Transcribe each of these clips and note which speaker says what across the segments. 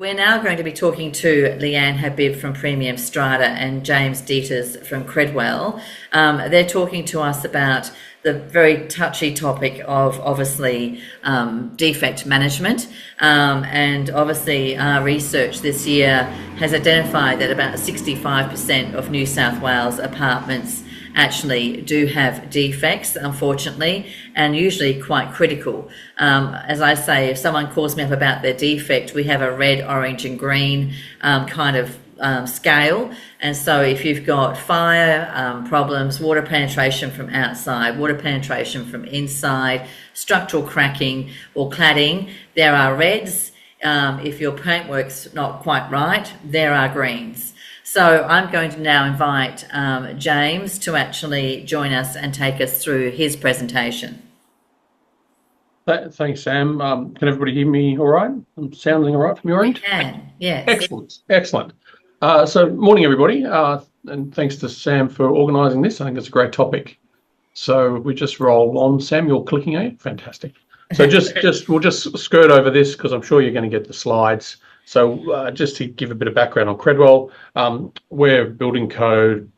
Speaker 1: We're now going to be talking to Leanne Habib from Premium Strata and James Deters from Credwell. They're talking to us about the very touchy topic of obviously defect management. And obviously our research this year has identified that about 65% of New South Wales apartments actually do have defects, unfortunately, and usually quite critical. As I say, if someone calls me up about their defect, we have a red, orange and green kind of scale. And so if you've got fire problems, water penetration from outside, water penetration from inside, structural cracking or cladding, there are reds. If your paintwork's not quite right, there are greens. So I'm going to now invite James to actually join us and take us through his presentation.
Speaker 2: Thanks, Sam. Can everybody hear me all right? I'm sounding all right from your end?
Speaker 1: We can, yes.
Speaker 2: Excellent. So morning, everybody, and thanks to Sam for organising this. I think it's a great topic. So we just roll on. Sam, you're clicking, eh? Fantastic. So we'll just skirt over this because I'm sure you're going to get the slides. So just to give a bit of background on Credwell, we're building code,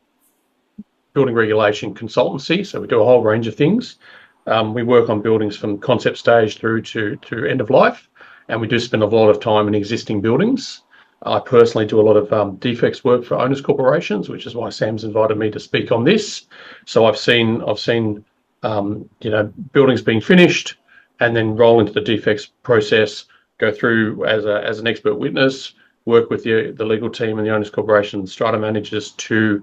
Speaker 2: building regulation consultancy. So we do a whole range of things. We work on buildings from concept stage through to end of life, and we do spend a lot of time in existing buildings. I personally do a lot of defects work for owners corporations, which is why Sam's invited me to speak on this. So I've seen buildings being finished and then roll into the defects process, go through as an expert witness, work with the legal team and the owners corporation strata managers to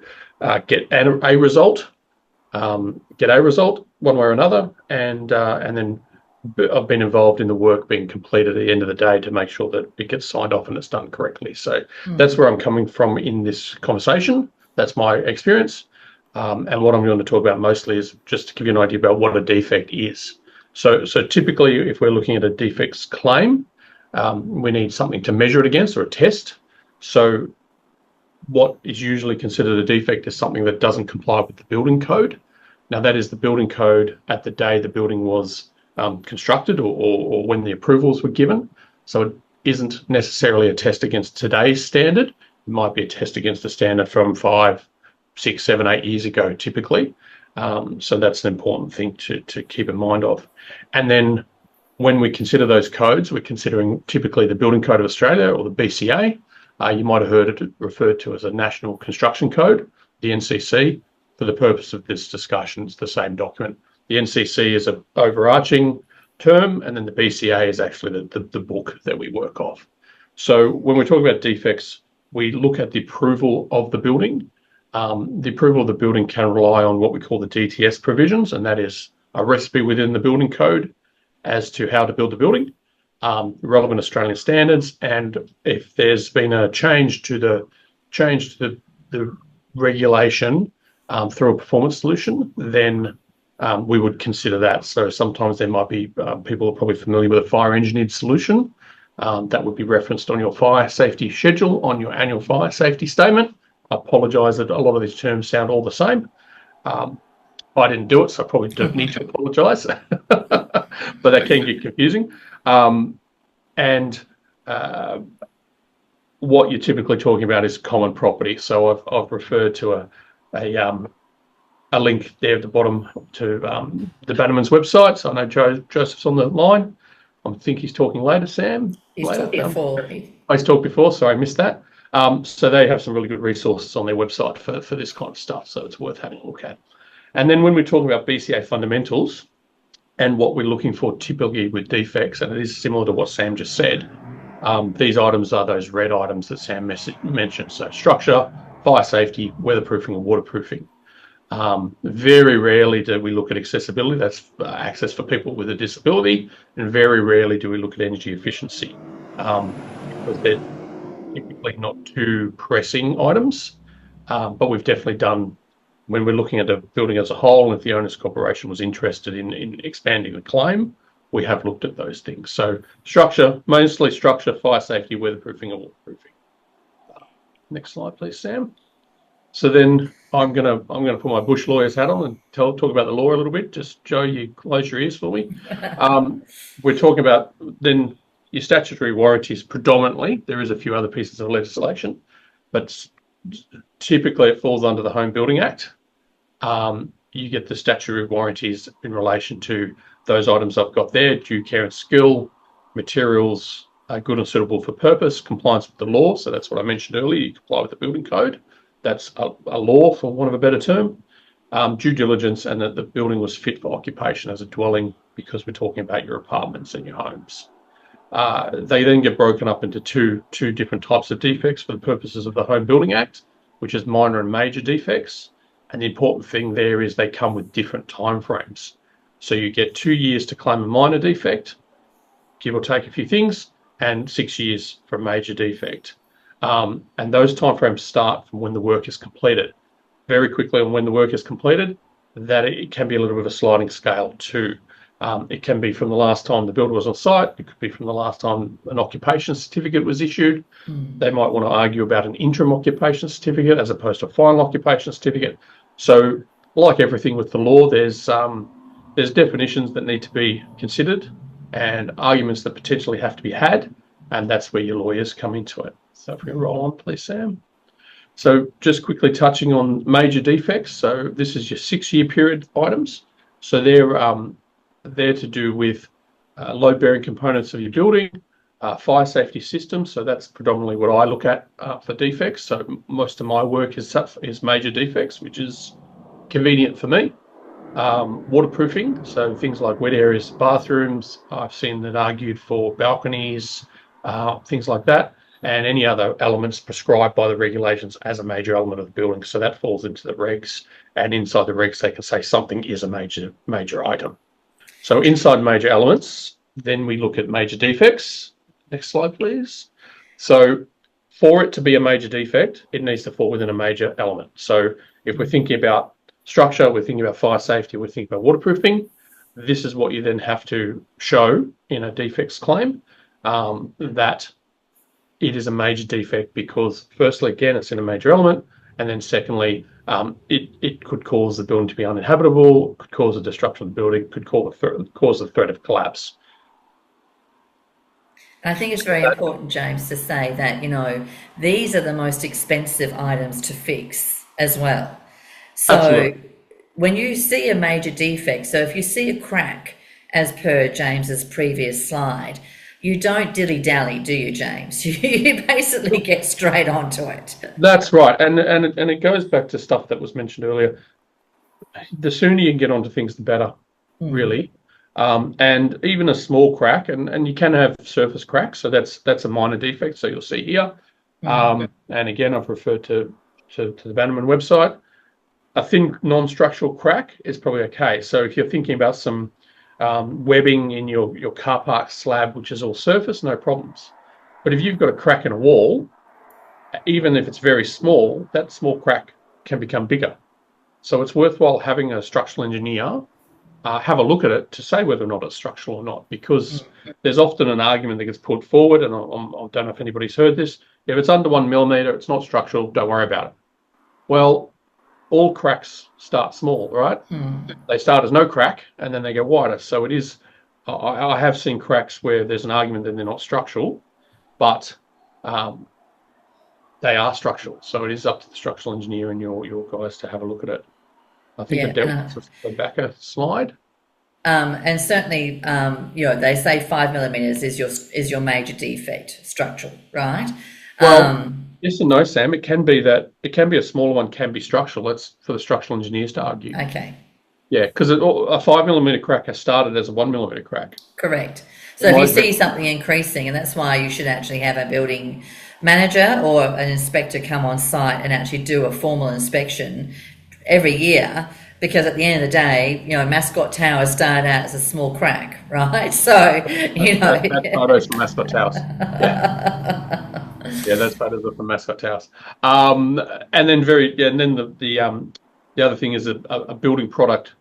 Speaker 2: get a result one way or another, and then I've been involved in the work being completed at the end of the day to make sure that it gets signed off and it's done correctly. So that's where I'm coming from in this conversation. That's my experience, and what I'm going to talk about mostly is just to give you an idea about what a defect is. So typically, if we're looking at a defects claim, we need something to measure it against, or a test. So what is usually considered a defect is something that doesn't comply with the building code. Now, that is the building code at the day the building was constructed or when the approvals were given. So it isn't necessarily a test against today's standard. It might be a test against a standard from 5, 6, 7, 8 years ago, typically. So that's an important thing to keep in mind of. And then when we consider those codes, we're considering typically the Building Code of Australia, or the BCA. You might have heard it referred to as a National Construction Code, the NCC. For the purpose of this discussion, it's the same document. The NCC is an overarching term, and then the BCA is actually the book that we work off. So when we talk about defects, we look at the approval of the building. The approval of the building can rely on what we call the DTS provisions, and that is a recipe within the building code as to how to build the building, relevant Australian standards, and if there's been a change to the regulation through a performance solution, then we would consider that. So sometimes there might be people are probably familiar with a fire engineered solution that would be referenced on your fire safety schedule, on your annual fire safety statement. I apologise that a lot of these terms sound all the same. I didn't do it, so I probably don't need to apologise, but that can get confusing. What you're typically talking about is common property. So I've referred to a link there at the bottom to the Bannerman's website. So I know Joseph's on the line. I think he's talking later, Sam.
Speaker 1: He's talked before.
Speaker 2: He's talked before. Sorry, I missed that. So they have some really good resources on their website for this kind of stuff. So it's worth having a look at. And then when we're talking about BCA fundamentals and what we're looking for typically with defects, and it is similar to what Sam just said, these items are those red items that Sam mentioned. So structure, fire safety, weatherproofing and waterproofing. Very rarely do we look at accessibility. That's access for people with a disability. And very rarely do we look at energy efficiency because they're typically not too pressing items. But we've definitely done, when we're looking at a building as a whole, and if the owners corporation was interested in expanding the claim, we have looked at those things. So structure, mostly structure, fire safety, weatherproofing and waterproofing. Next slide, please, Sam. So then I'm gonna put my bush lawyer's hat on and talk about the law a little bit. Just Joe, you close your ears for me. We're talking about then your statutory warranties predominantly. There is a few other pieces of legislation, but typically it falls under the Home Building Act. You get the statutory warranties in relation to those items I've got there: due care and skill, materials, good and suitable for purpose, compliance with the law. So that's what I mentioned earlier. You comply with the building code. That's a law, for want of a better term. Due diligence, and that the building was fit for occupation as a dwelling, because we're talking about your apartments and your homes. They then get broken up into two different types of defects for the purposes of the Home Building Act, which is minor and major defects. And the important thing there is they come with different timeframes. So you get 2 years to claim a minor defect, give or take a few things, and 6 years for a major defect. And those timeframes start from when the work is completed. Very quickly, and when the work is completed, that it can be a little bit of a sliding scale too. It can be from the last time the builder was on site. It could be from the last time an occupation certificate was issued. They might want to argue about an interim occupation certificate as opposed to a final occupation certificate. So, like everything with the law, there's definitions that need to be considered and arguments that potentially have to be had, and that's where your lawyers come into it. So if we roll on, please, Sam. So just quickly touching on major defects. So this is your 6-year period items. So they're to do with load-bearing components of your building, fire safety systems. So that's predominantly what I look at for defects. So most of my work is major defects, which is convenient for me. Waterproofing, so things like wet areas, bathrooms. I've seen that argued for balconies, things like that, and any other elements prescribed by the regulations as a major element of the building. So that falls into the regs, and inside the regs they can say something is a major item. So inside major elements, then we look at major defects. Next slide, please. So for it to be a major defect, it needs to fall within a major element. So if we're thinking about structure, we're thinking about fire safety, we're thinking about waterproofing, this is what you then have to show in a defects claim, that it is a major defect because, firstly, again, it's in a major element, and then secondly, it could cause the building to be uninhabitable, could cause a destruction of the building, could cause the threat of collapse.
Speaker 1: I think it's very important, James, to say that, these are the most expensive items to fix as well. So
Speaker 2: Absolutely.
Speaker 1: when you see a major defect, so if you see a crack, as per James's previous slide, you don't dilly-dally, do you, James? You basically get straight onto it.
Speaker 2: That's right. And it goes back to stuff that was mentioned earlier. The sooner you can get onto things, the better, really. And even a small crack, and you can have surface cracks, so that's a minor defect, so you'll see here. And again, I've referred to the Bannerman website. A thin non-structural crack is probably okay. So if you're thinking about some webbing in your car park slab, which is all surface, no problems. But if you've got a crack in a wall, even if it's very small, that small crack can become bigger. So it's worthwhile having a structural engineer have a look at it to say whether or not it's structural or not, because there's often an argument that gets put forward, and I don't know if anybody's heard this. If it's under 1 millimeter, it's not structural, don't worry about it. Well, all cracks start small, right? They start as no crack and then they get wider. So it is, I have seen cracks where there's an argument that they're not structural, but they are structural. So it is up to the structural engineer and your guys to have a look at it. I think I dealt with the backer slide.
Speaker 1: And certainly, they say 5 millimeters is your major defect, structural, right?
Speaker 2: Well, yes and no, Sam. It can be a smaller one, can be structural. That's for the structural engineers to argue.
Speaker 1: Okay.
Speaker 2: Yeah, because a 5 millimeter crack has started as a 1 millimeter crack.
Speaker 1: Correct. So if you see something increasing, and that's why you should actually have a building manager or an inspector come on site and actually do a formal inspection every year, because at the end of the day, Mascot Towers started out as a small crack, right? So,
Speaker 2: That's photos from Mascot Towers. Yeah, those photos are from Mascot Towers. And then the other thing is a building product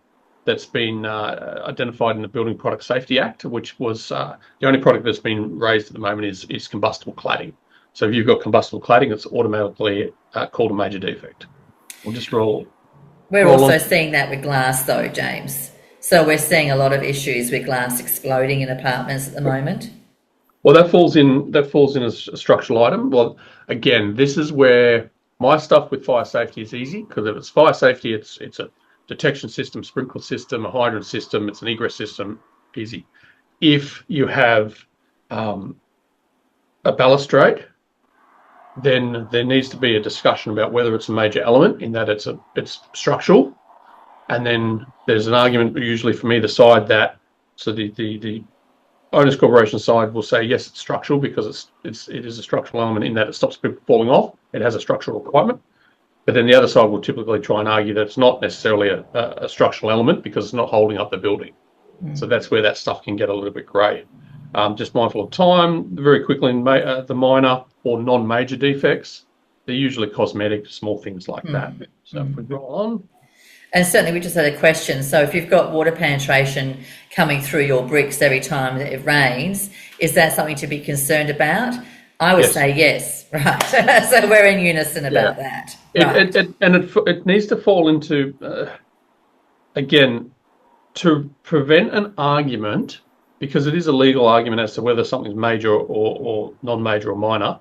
Speaker 2: that's been identified in the Building Product Safety Act, which was the only product that's been raised at the moment is combustible cladding. So if you've got combustible cladding, it's automatically called a major defect. We'll just roll.
Speaker 1: We're also seeing that with glass, though, James. So we're seeing a lot of issues with glass exploding in apartments at the moment.
Speaker 2: Well, that falls in as a structural item. Well, again, this is where my stuff with fire safety is easy, because if it's fire safety, it's a detection system, sprinkler system, a hydrant system, it's an egress system, easy. If you have a balustrade, then there needs to be a discussion about whether it's a major element, in that it's structural, and then there's an argument usually from either side that, so the owners corporation side will say yes, it's structural because it is a structural element in that it stops people falling off. It has a structural requirement. But then the other side will typically try and argue that it's not necessarily a structural element because it's not holding up the building. So that's where that stuff can get a little bit grey. Just mindful of time, very quickly, the minor or non-major defects, they're usually cosmetic, small things like that. So if we go on.
Speaker 1: And certainly we just had a question. So if you've got water penetration coming through your bricks every time that it rains, is that something to be concerned about? I would say yes, right. So we're in unison about that. Right.
Speaker 2: It needs to fall into, again, to prevent an argument, because it is a legal argument as to whether something's major or non-major or minor.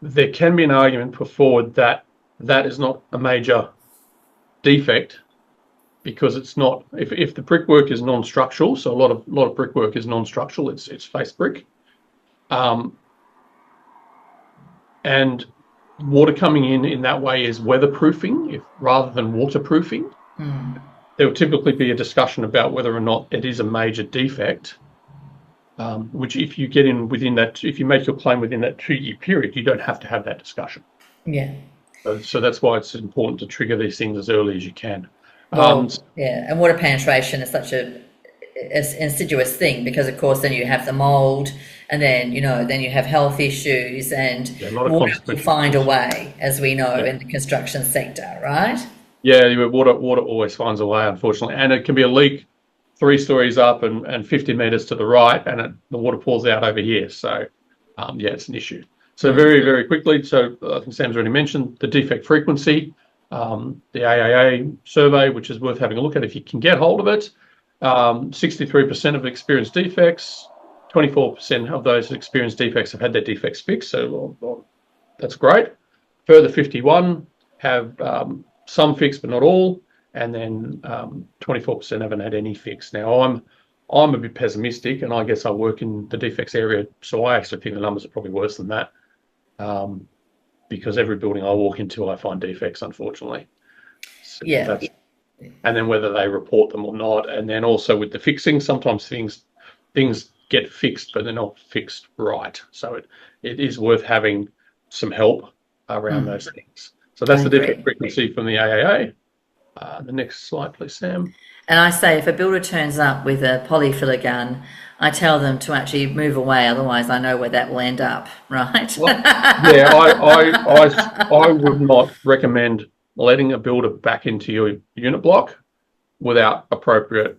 Speaker 2: There can be an argument put forward that is not a major defect, because it's not. If the brickwork is non-structural, so a lot of brickwork is non-structural. It's face brick, and water coming in that way is weatherproofing rather than waterproofing. There will typically be a discussion about whether or not it is a major defect. Which, if you get in within that, if you make your claim within that 2-year period, you don't have to have that discussion.
Speaker 1: Yeah.
Speaker 2: So that's why it's important to trigger these things as early as you can.
Speaker 1: And water penetration is such an insidious thing, because of course then you have the mold, and then you have health issues, and water will find a way, as we know, in the construction sector, right?
Speaker 2: Yeah, water always finds a way, unfortunately, and it can be a leak 3 stories up and 50 metres to the right, and the water pours out over here. So, it's an issue. So very, very quickly, so I think Sam's already mentioned the defect frequency, the AAA survey, which is worth having a look at if you can get hold of it. 63% of experienced defects, 24% of those experienced defects have had their defects fixed, so that's great. Further 51 have some fixed but not all, and then 24% haven't had any fixed. Now, I'm a bit pessimistic, and I guess I work in the defects area, so I actually think the numbers are probably worse than that, because every building I walk into, I find defects, unfortunately. So and then whether they report them or not, and then also with the fixing, sometimes things get fixed, but they're not fixed right. So it is worth having some help around those things. So that's the defect frequency from the AAA. The next slide, please, Sam.
Speaker 1: And I say, if a builder turns up with a polyfiller gun, I tell them to actually move away. Otherwise, I know where that will end up, right?
Speaker 2: Well, I would not recommend letting a builder back into your unit block without appropriate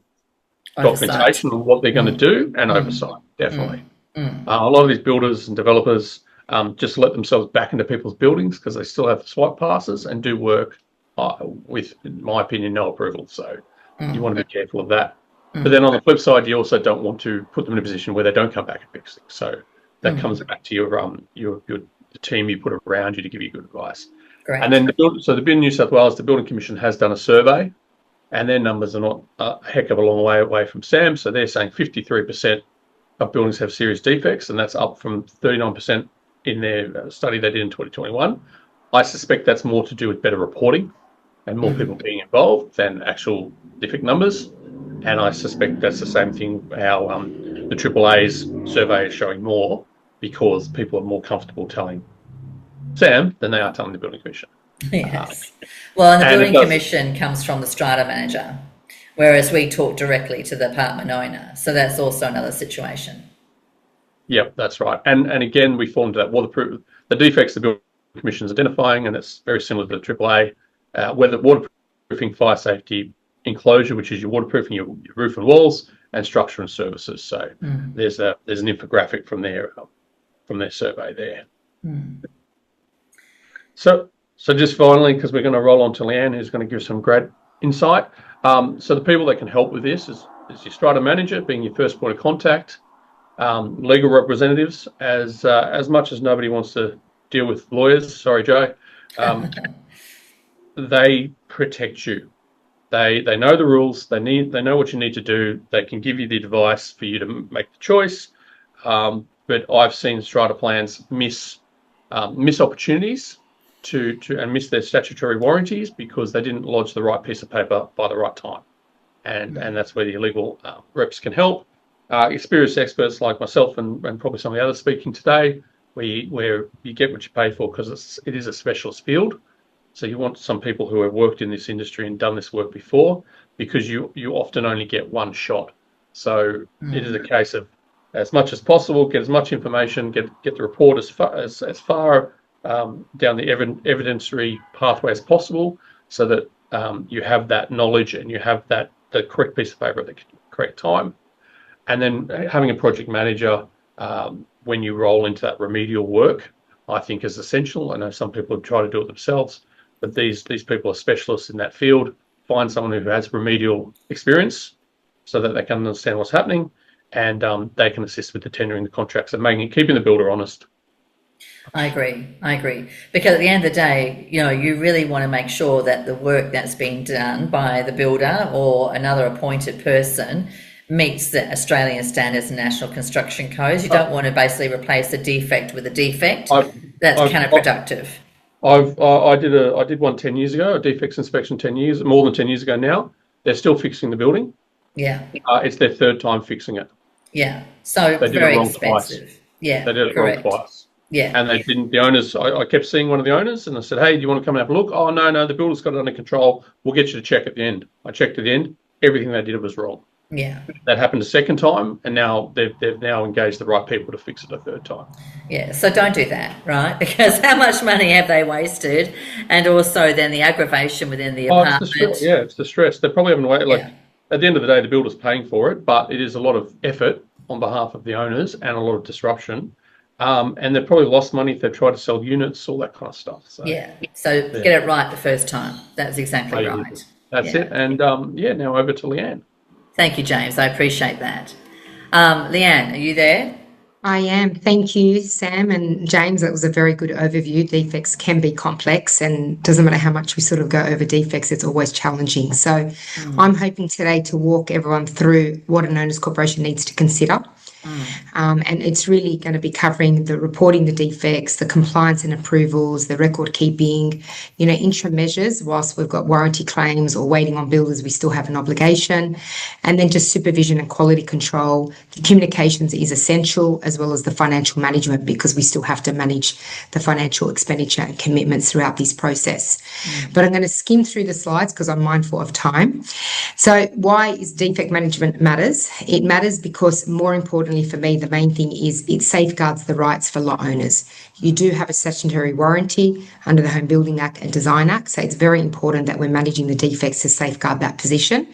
Speaker 2: documentation on what they're going to do, and oversight, definitely. A lot of these builders and developers just let themselves back into people's buildings because they still have swipe passes and do work with, in my opinion, no approval. So you want to be careful of that. But then on the flip side, you also don't want to put them in a position where they don't come back and fix things. So that comes back to the team you put around you to give you good advice. Great. And then the New South Wales, the Building Commission has done a survey, and their numbers are not a heck of a long way away from Sam. So they're saying 53% of buildings have serious defects, and that's up from 39% in their study they did in 2021. I suspect that's more to do with better reporting and more people being involved than actual defect numbers. And I suspect that's the same thing how the AAA's survey is showing more, because people are more comfortable telling Sam than they are telling the Building Commission.
Speaker 1: Yes. Well, and the Building Commission comes from the Strata manager, whereas we talk directly to the apartment owner. So that's also another situation.
Speaker 2: Yep, that's right. And again, we fall into that waterproof, the defects the Building Commission is identifying, and it's very similar to the AAA, whether waterproofing, fire safety, enclosure, which is your waterproofing, your roof and walls, and structure and services. So there's an infographic from their survey there. So just finally, because we're going to roll on to Leanne, who's going to give some great insight. So the people that can help with this is your Strata manager, being your first point of contact. legal representatives, as much as nobody wants to deal with lawyers, sorry, Joe, um, they protect you. They know the rules. They know what you need to do. They can give you the advice for you to make the choice. But I've seen strata plans miss opportunities and miss their statutory warranties because they didn't lodge the right piece of paper by the right time, and that's where the legal reps can help. Experienced experts like myself and probably some of the others speaking today, where you get what you pay for because it is a specialist field. So you want some people who have worked in this industry and done this work before, because you often only get one shot. So it is a case of, as much as possible, get as much information, get the report as far down the evidentiary pathway as possible, so that you have that knowledge and you have the correct piece of paper at the correct time. And then having a project manager when you roll into that remedial work, I think, is essential. I know some people have tried to do it themselves, but these people are specialists in that field. Find someone who has remedial experience so that they can understand what's happening, and they can assist with the tendering the contracts and keeping the builder honest.
Speaker 1: I agree. Because at the end of the day, you really want to make sure that the work that's being done by the builder or another appointed person meets the Australian standards and national construction codes. You don't want to basically replace a defect with a defect. That's counterproductive.
Speaker 2: I did one 10 years ago, a defects inspection more than 10 years ago now. They're still fixing the building.
Speaker 1: Yeah.
Speaker 2: It's their third time fixing it.
Speaker 1: Yeah. So
Speaker 2: they did
Speaker 1: very
Speaker 2: it wrong
Speaker 1: expensive.
Speaker 2: Twice.
Speaker 1: Yeah.
Speaker 2: They did it
Speaker 1: correct.
Speaker 2: wrong twice.
Speaker 1: Yeah.
Speaker 2: And they didn't, the owners, I kept seeing one of the owners and I said, hey, do you want to come and have a look? Oh, no, the builder's got it under control. We'll get you to check at the end. I checked at the end. Everything they did was wrong.
Speaker 1: Yeah.
Speaker 2: That happened a second time, and now they've now engaged the right people to fix it a third time.
Speaker 1: Yeah, so don't do that, right? Because how much money have they wasted? And also then the aggravation within the apartment.
Speaker 2: It's the stress. They probably haven't waited. At the end of the day, the builder's paying for it, but it is a lot of effort on behalf of the owners and a lot of disruption. And they've probably lost money if they've tried to sell units, all that kind of stuff. So
Speaker 1: get it right the first time. That's exactly right.
Speaker 2: That's it. And now over to Leanne.
Speaker 1: Thank you, James. I appreciate that. Leanne, are you there?
Speaker 3: I am. Thank you, Sam and James. That was a very good overview. Defects can be complex, and doesn't matter how much we sort of go over defects, it's always challenging. So I'm hoping today to walk everyone through what an owners corporation needs to consider. And it's really going to be covering the reporting the defects, the compliance and approvals, the record keeping, interim measures whilst we've got warranty claims or waiting on builders, we still have an obligation, and then just supervision and quality control. The communications is essential, as well as the financial management, because we still have to manage the financial expenditure and commitments throughout this process. But I'm going to skim through the slides because I'm mindful of time. So why is defect management matters? It matters because, more importantly for me, the main thing is it safeguards the rights for lot owners. You do have a statutory warranty under the Home Building Act and Design Act, so it's very important that we're managing the defects to safeguard that position,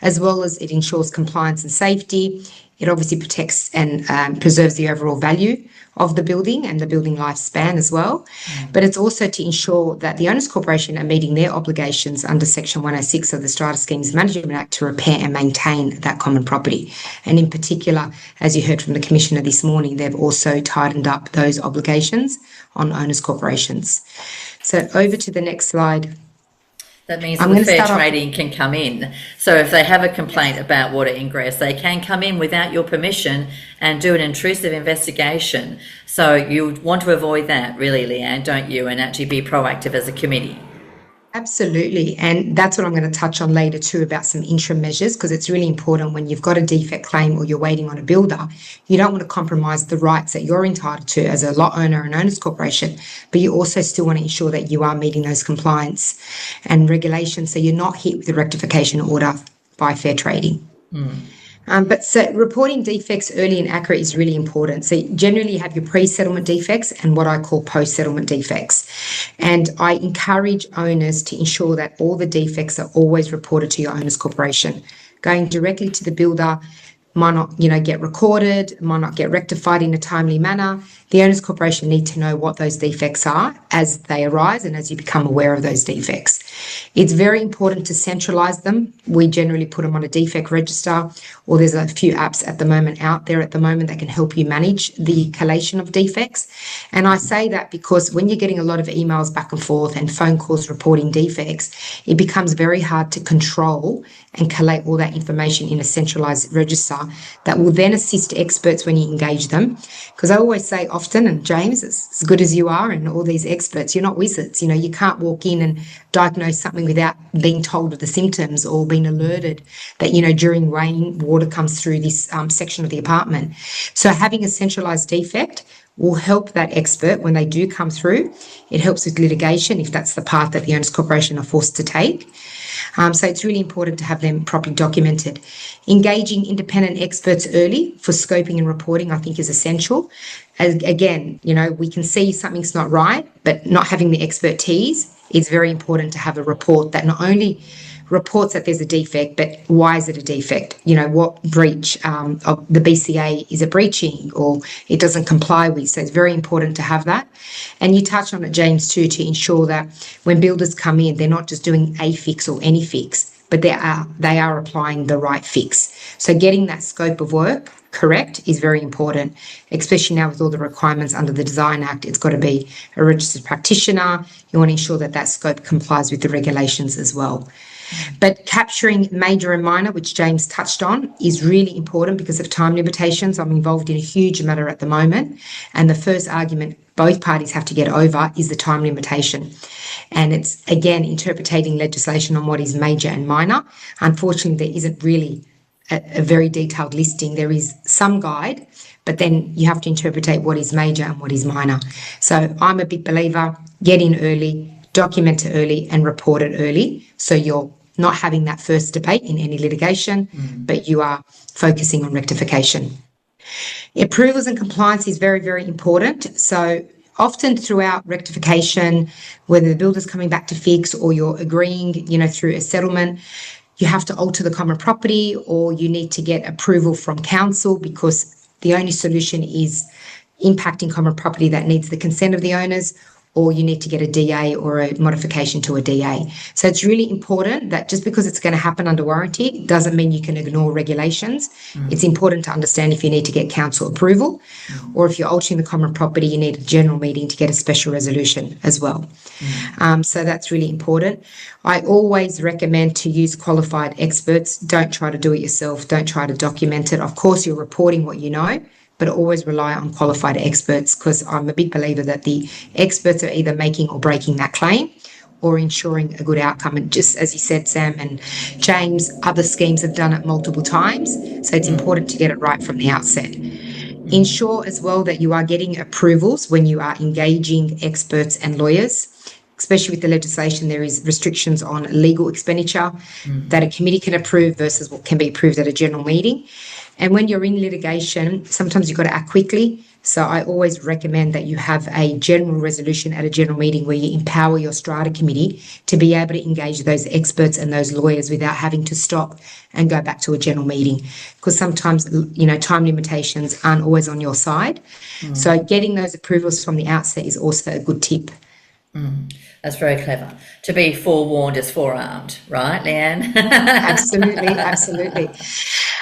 Speaker 3: as well as it ensures compliance and safety. It obviously protects and preserves the overall value of the building and the building lifespan as well. But it's also to ensure that the owners corporation are meeting their obligations under Section 106 of the Strata Schemes Management Act to repair and maintain that common property. And in particular, as you heard from the Commissioner this morning, they've also tightened up those obligations on owners corporations. So over to the next slide.
Speaker 1: That means the fair trading can come in. So if they have a complaint about water ingress, they can come in without your permission and do an intrusive investigation. So you want to avoid that, really, Leanne, don't you? And actually be proactive as a committee.
Speaker 3: Absolutely. And that's what I'm going to touch on later too, about some interim measures, because it's really important when you've got a defect claim or you're waiting on a builder, you don't want to compromise the rights that you're entitled to as a lot owner and owners corporation, but you also still want to ensure that you are meeting those compliance and regulations so you're not hit with a rectification order by fair trading. So reporting defects early and accurate is really important. So generally you have your pre-settlement defects and what I call post-settlement defects. And I encourage owners to ensure that all the defects are always reported to your owners corporation. Going directly to the builder might not, get recorded, might not get rectified in a timely manner. The owners corporation need to know what those defects are as they arise and as you become aware of those defects. It's very important to centralise them. We generally put them on a defect register, or there's a few apps at the moment out there at the moment that can help you manage the collation of defects. And I say that because when you're getting a lot of emails back and forth and phone calls reporting defects, it becomes very hard to control and collate all that information in a centralised register that will then assist experts when you engage them. Because I always say often, and James, as good as you are and all these experts, you're not wizards. You can't walk in and diagnose something without being told of the symptoms or being alerted that, during rain, water comes through this section of the apartment. So having a centralised defect will help that expert when they do come through. It helps with litigation if that's the path that the owners corporation are forced to take. So it's really important to have them properly documented. Engaging independent experts early for scoping and reporting, I think, is essential. Again, we can see something's not right, but not having the expertise, it's very important to have a report that not only reports that there's a defect, but why is it a defect? What breach of the BCA is it breaching or it doesn't comply with? So it's very important to have that. And you touched on it, James, too, to ensure that when builders come in, they're not just doing a fix or any fix, but they are applying the right fix. So getting that scope of work correct is very important, especially now with all the requirements under the Design Act. It's got to be a registered practitioner. You want to ensure that that scope complies with the regulations as well. But capturing major and minor, which James touched on, is really important because of time limitations. I'm involved in a huge matter at the moment, and the first argument both parties have to get over is the time limitation. And it's, again, interpreting legislation on what is major and minor. Unfortunately, there isn't really a very detailed listing. There is some guide, but then you have to interpret what is major and what is minor. So I'm a big believer, get in early, document it early and report it early, so you're not having that first debate in any litigation, but you are focusing on rectification. Approvals and compliance is very, very important. So often throughout rectification, whether the builder's coming back to fix or you're agreeing, through a settlement, you have to alter the common property or you need to get approval from council because the only solution is impacting common property that needs the consent of the owners, or you need to get a DA or a modification to a DA. So it's really important that just because it's going to happen under warranty doesn't mean you can ignore regulations. It's important to understand if you need to get council approval, or if you're altering the common property, you need a general meeting to get a special resolution as well. So that's really important. I always recommend to use qualified experts. Don't try to do it yourself. Don't try to document it. Of course, you're reporting what you know, but always rely on qualified experts, because I'm a big believer that the experts are either making or breaking that claim or ensuring a good outcome. And just as you said, Sam and James, other schemes have done it multiple times, so it's important to get it right from the outset. Ensure as well that you are getting approvals when you are engaging experts and lawyers. Especially with the legislation, there is restrictions on legal expenditure that a committee can approve versus what can be approved at a general meeting. And when you're in litigation, sometimes you've got to act quickly. So I always recommend that you have a general resolution at a general meeting where you empower your Strata committee to be able to engage those experts and those lawyers without having to stop and go back to a general meeting. Because sometimes, time limitations aren't always on your side. So getting those approvals from the outset is also a good tip.
Speaker 1: That's very clever. To be forewarned is forearmed, right, Leanne?
Speaker 3: Absolutely.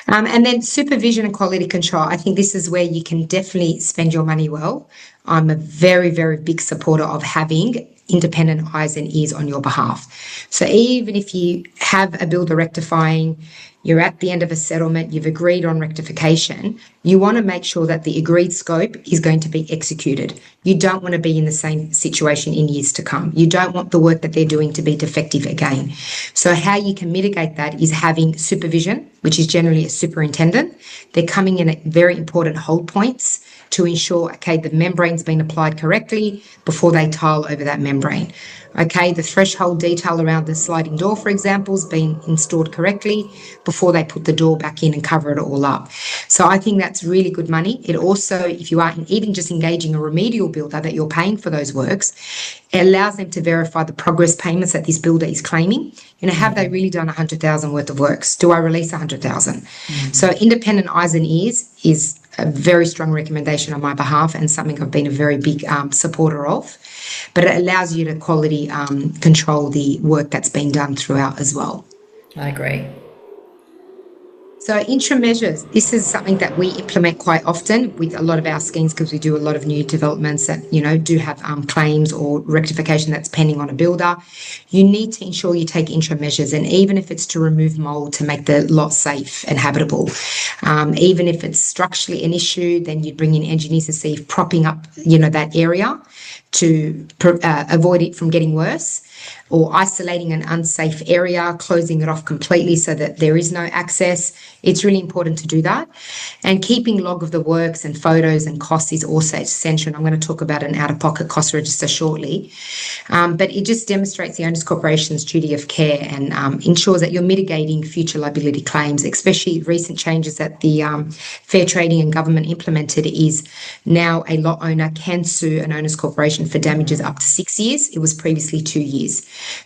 Speaker 3: And then supervision and quality control. I think this is where you can definitely spend your money well. I'm a very, very big supporter of having independent eyes and ears on your behalf. So even if you have a builder rectifying, you're at the end of a settlement, you've agreed on rectification, you want to make sure that the agreed scope is going to be executed. You don't want to be in the same situation in years to come. You don't want the work that they're doing to be defective again. So how you can mitigate that is having supervision, which is generally a superintendent. They're coming in at very important hold points to ensure, okay, the membrane's been applied correctly before they tile over that membrane. Okay, the threshold detail around the sliding door, for example, has been installed correctly before they put the door back in and cover it all up. So I think that's really good money. It also, if you are even just engaging a remedial builder that you're paying for those works, it allows them to verify the progress payments that this builder is claiming. Have they really done 100,000 worth of works? Do I release 100,000? So independent eyes and ears is a very strong recommendation on my behalf and something I've been a very big supporter of. But it allows you to quality control the work that's been done throughout as well.
Speaker 1: I agree.
Speaker 3: So interim measures, this is something that we implement quite often with a lot of our schemes because we do a lot of new developments that, do have claims or rectification that's pending on a builder. You need to ensure you take interim measures, and even if it's to remove mould to make the lot safe and habitable, even if it's structurally an issue, then you'd bring in engineers to see if propping up, that area to avoid it from getting worse, or isolating an unsafe area, closing it off completely so that there is no access. It's really important to do that. And keeping log of the works and photos and costs is also essential. And I'm going to talk about an out-of-pocket cost register shortly. But it just demonstrates the Owners Corporation's duty of care and ensures that you're mitigating future liability claims, especially recent changes that the Fair Trading and government implemented is now a lot owner can sue an Owners Corporation for damages up to 6 years. It was previously 2 years.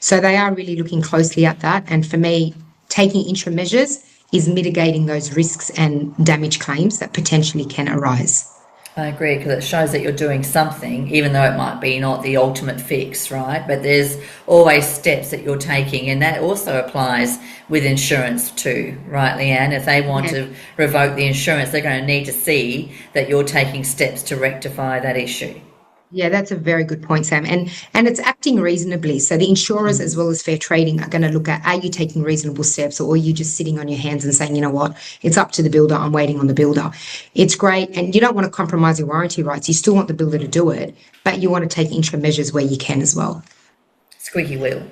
Speaker 3: So they are really looking closely at that. And for me, taking interim measures is mitigating those risks and damage claims that potentially can arise.
Speaker 1: I agree, because it shows that you're doing something, even though it might be not the ultimate fix, right? But there's always steps that you're taking, and that also applies with insurance too, right, Leanne? If they want to revoke the insurance, they're going to need to see that you're taking steps to rectify that issue.
Speaker 3: Yeah, that's a very good point, Sam. And it's acting reasonably. So the insurers as well as Fair Trading are going to look at, are you taking reasonable steps, or are you just sitting on your hands and saying, you know what, it's up to the builder, I'm waiting on the builder. It's great. And you don't want to compromise your warranty rights. You still want the builder to do it, but you want to take interim measures where you can as well.
Speaker 1: Squeaky wheel.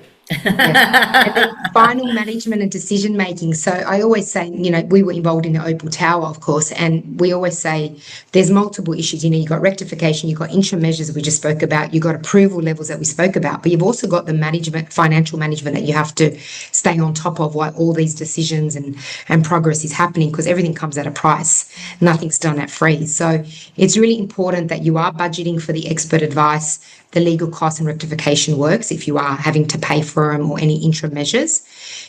Speaker 3: And then final management and decision making. So I always say, we were involved in the Opal Tower, of course, and we always say there's multiple issues. You've got rectification, you've got interim measures we just spoke about, you've got approval levels that we spoke about, but you've also got the management, financial management that you have to stay on top of while all these decisions and progress is happening, because everything comes at a price. Nothing's done at free. So it's really important that you are budgeting for the expert advice, the legal costs and rectification works if you are having to pay for them, or any interim measures.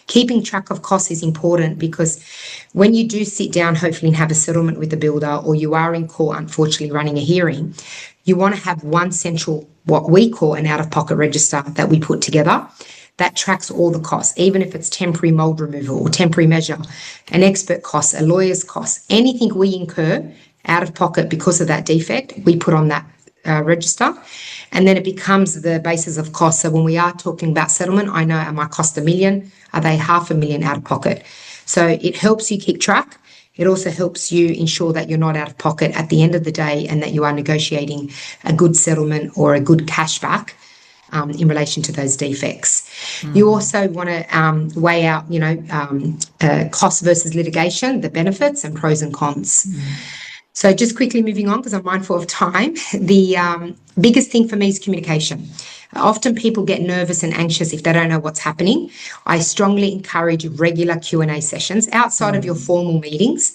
Speaker 3: Keeping track of costs is important, because when you do sit down, hopefully, and have a settlement with the builder, or you are in court, unfortunately, running a hearing, you want to have one central, what we call an out-of-pocket register that we put together that tracks all the costs, even if it's temporary mould removal or temporary measure, an expert cost, a lawyer's cost, anything we incur out of pocket because of that defect, we put on that register, and then it becomes the basis of cost. So when we are talking about settlement, I know, am I cost $1 million? Are they $500,000 out of pocket? So it helps you keep track. It also helps you ensure that you're not out of pocket at the end of the day, and that you are negotiating a good settlement or a good cashback in relation to those defects. You also want to weigh out, cost versus litigation, the benefits and pros and cons. So just quickly moving on, because I'm mindful of time, the biggest thing for me is communication. Often people get nervous and anxious if they don't know what's happening. I strongly encourage regular Q&A sessions outside of your formal meetings,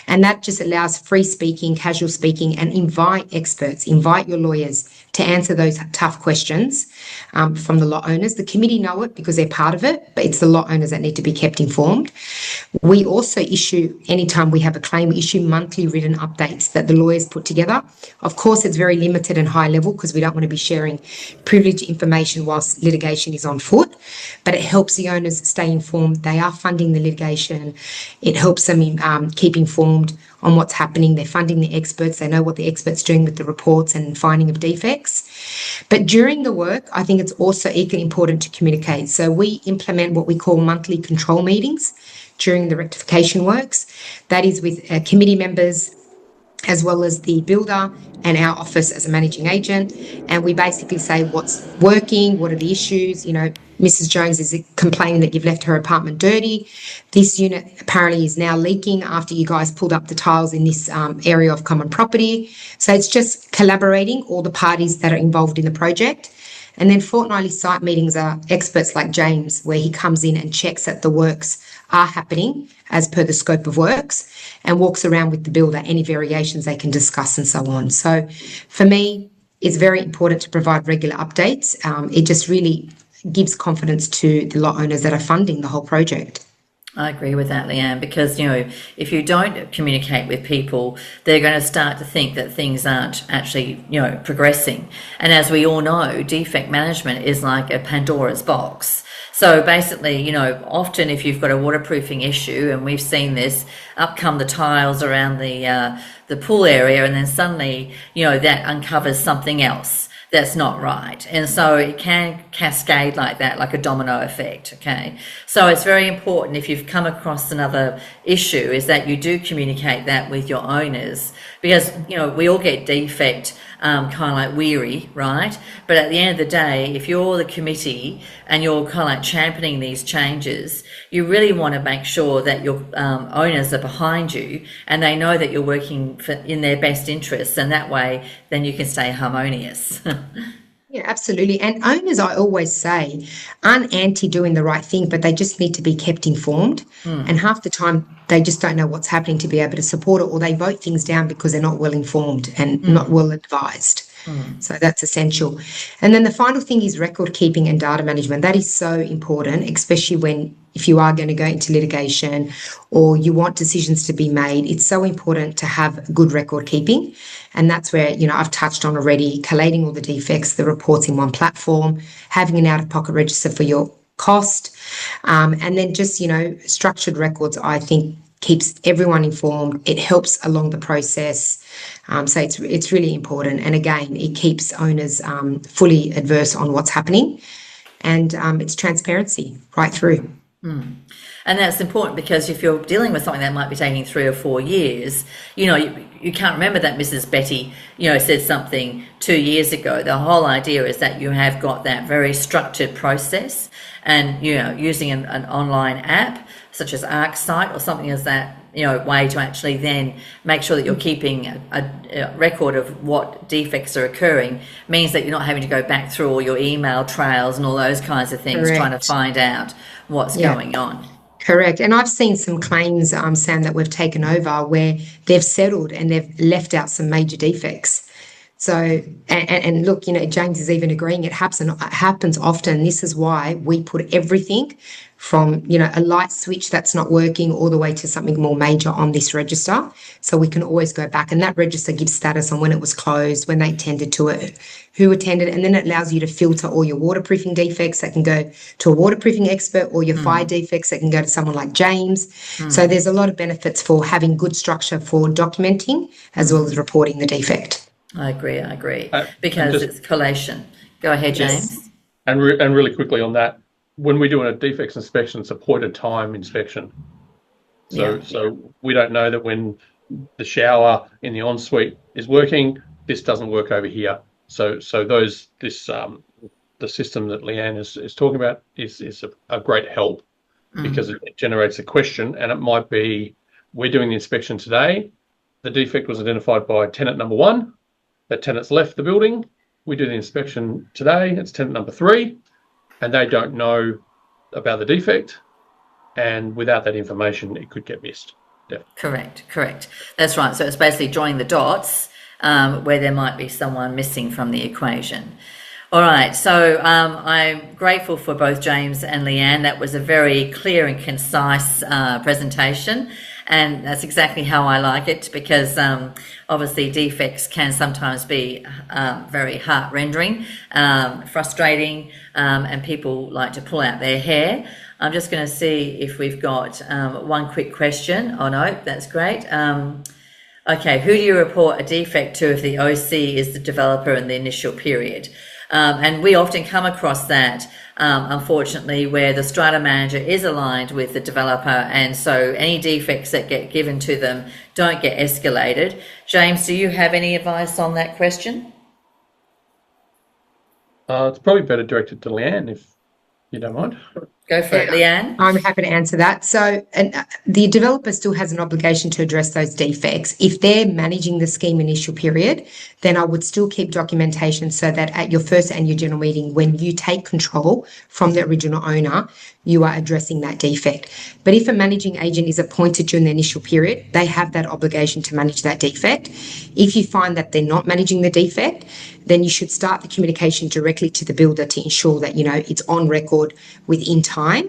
Speaker 3: and that just allows free speaking, casual speaking, and invite experts, invite your lawyers to answer those tough questions from the lot owners. The committee know it because they're part of it, but it's the lot owners that need to be kept informed. We also issue, anytime we have a claim, we issue monthly written updates that the lawyers put together. Of course, it's very limited and high level because we don't want to be sharing privileged information whilst litigation is on foot, but it helps the owners stay informed. They are funding the litigation. It helps them keep informed on what's happening. They're funding the experts. They know what the experts are doing with the reports and finding of defects. But during the work, I think it's also equally important to communicate. So we implement what we call monthly control meetings during the rectification works. That is with committee members, as well as the builder and our office as a managing agent. And we basically say what's working, what are the issues. Mrs. Jones is complaining that you've left her apartment dirty. This unit apparently is now leaking after you guys pulled up the tiles in this area of common property. So it's just collaborating all the parties that are involved in the project. And then fortnightly site meetings are experts like James, where he comes in and checks that the works are happening as per the scope of works and walks around with the builder, any variations they can discuss and so on. So for me, it's very important to provide regular updates. It just really gives confidence to the lot owners that are funding the whole project.
Speaker 1: I agree with that, Leanne, because, if you don't communicate with people, they're going to start to think that things aren't actually, progressing. And as we all know, defect management is like a Pandora's box. So basically, often if you've got a waterproofing issue, and we've seen this, up come the tiles around the pool area, and then suddenly, that uncovers something else that's not right. And so it can cascade like that, like a domino effect, okay? So it's very important, if you've come across another issue, is that you do communicate that with your owners, because, we all get defect kind of like weary, right? But at the end of the day, if you're the committee and you're kind of like championing these changes, you really want to make sure that your owners are behind you and they know that you're working in their best interests, and that way then you can stay harmonious.
Speaker 3: Yeah, absolutely. And owners, I always say, aren't anti doing the right thing, but they just need to be kept informed. And half the time, they just don't know what's happening to be able to support it, or they vote things down because they're not well informed and not well advised. So that's essential. And then the final thing is record keeping and data management. That is so important, especially if you are going to go into litigation or you want decisions to be made. It's so important to have good record keeping. And that's where, I've touched on already, collating all the defects, the reports in one platform, having an out-of-pocket register for your cost, and then just, structured records, I think, keeps everyone informed. It helps along the process. So it's really important. And again, it keeps owners fully adverse on what's happening, and it's transparency right through.
Speaker 1: And that's important, because if you're dealing with something that might be taking 3 or 4 years, you can't remember that Mrs. Betty, said something 2 years ago. The whole idea is that you have got that very structured process, and, using an online app such as ArcSite or something as that, way to actually then make sure that you're keeping a record of what defects are occurring, means that you're not having to go back through all your email trails and all those kinds of things. Correct. Trying to find out what's going on. Correct.
Speaker 3: And I've seen some claims, Sam, that we've taken over where they've settled and they've left out some major defects. So, and look, James is even agreeing it happens often. This is why we put everything from, a light switch that's not working all the way to something more major on this register. So we can always go back, and that register gives status on when it was closed, when they attended to it, who attended, and then it allows you to filter all your waterproofing defects that can go to a waterproofing expert, or your fire defects that can go to someone like James. So there's a lot of benefits for having good structure for documenting as well as reporting the defect.
Speaker 1: I agree, because it's collation. Go ahead, James.
Speaker 2: Yes. And really quickly on that, when we do a defects inspection, it's a point of time inspection. So we don't know that when the shower in the ensuite is working, this doesn't work over here. So the system that Leanne is talking about is a great help, because it generates a question, and it might be, we're doing the inspection today, the defect was identified by tenant number 1, that tenant's left the building, we do the inspection today, it's tenant number 3, and they don't know about the defect, and without that information, it could get missed.
Speaker 1: Correct. That's right. So it's basically joining the dots where there might be someone missing from the equation. All right, so I'm grateful for both James and Leanne. That was a very clear and concise presentation, and that's exactly how I like it, because obviously defects can sometimes be very heart-rendering, frustrating, and people like to pull out their hair. I'm just going to see if we've got one quick question. Oh no, that's great. Okay, who do you report a defect to if the OC is the developer in the initial period? And we often come across that, unfortunately, where the strata manager is aligned with the developer, and so any defects that get given to them don't get escalated. James, do you have any advice on that question?
Speaker 2: It's probably better directed to Leanne, if you don't mind.
Speaker 1: Go for it, Leanne.
Speaker 3: I'm happy to answer that. So, the developer still has an obligation to address those defects. If they're managing the scheme initial period, then I would still keep documentation so that at your first annual general meeting, when you take control from the original owner, you are addressing that defect. But if a managing agent is appointed during the initial period, they have that obligation to manage that defect. If you find that they're not managing the defect, then you should start the communication directly to the builder to ensure that, it's on record within time.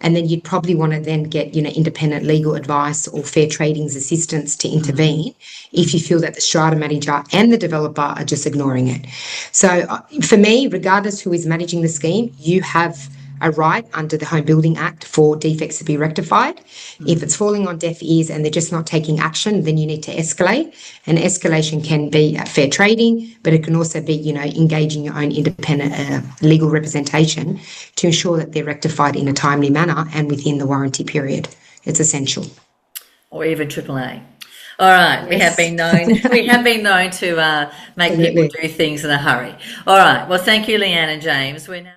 Speaker 3: And then you'd probably want to then get, independent legal advice or fair trading's assistance to intervene if you feel that the strata manager and the developer are just ignoring it. So for me, regardless who is managing the scheme, you have a right under the Home Building Act for defects to be rectified. If it's falling on deaf ears and they're just not taking action, then you need to escalate. And escalation can be fair trading, but it can also be, engaging your own independent legal representation to ensure that they're rectified in a timely manner and within the warranty period. It's essential.
Speaker 1: Or even AAA. All right, we have been known to make people do things in a hurry. All right, well, thank you, Leanne and James. We're now